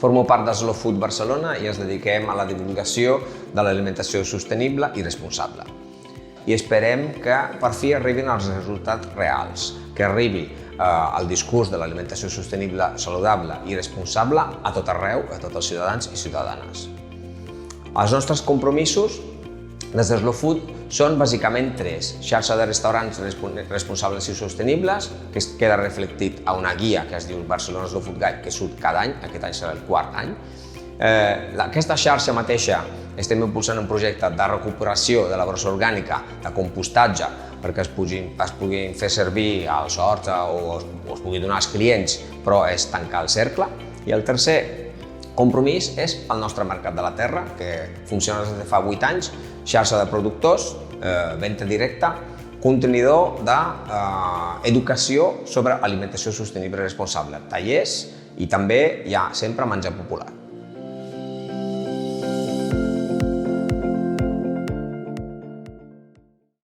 Formo part de Slow Food Barcelona i ens dediquem a la divulgació de l'alimentació sostenible i responsable. I esperem que per fi arribin els resultats reals, que arribi el discurs de l'alimentació sostenible, saludable i responsable a tot arreu, a tots els ciutadans i ciutadanes. Els nostres compromisos des de Slow Food són bàsicament tres. Xarxa de restaurants responsables i sostenibles, que queda reflectit a una guia que es diu Barcelona Slow Food Guide, que surt cada any, aquest any serà el quart any. Aquesta xarxa mateixa estem impulsant un projecte de recuperació de la brossa orgànica, de compostatge, perquè es puguin fer servir als horts o es pugui donar als clients, però és tancar el cercle. I el tercer compromís és el nostre mercat de la terra, que funciona des de fa 8 anys, xarxa de productors, venda directa, contenidor d'educació sobre alimentació sostenible i responsable, tallers i també hi ha sempre menjar popular.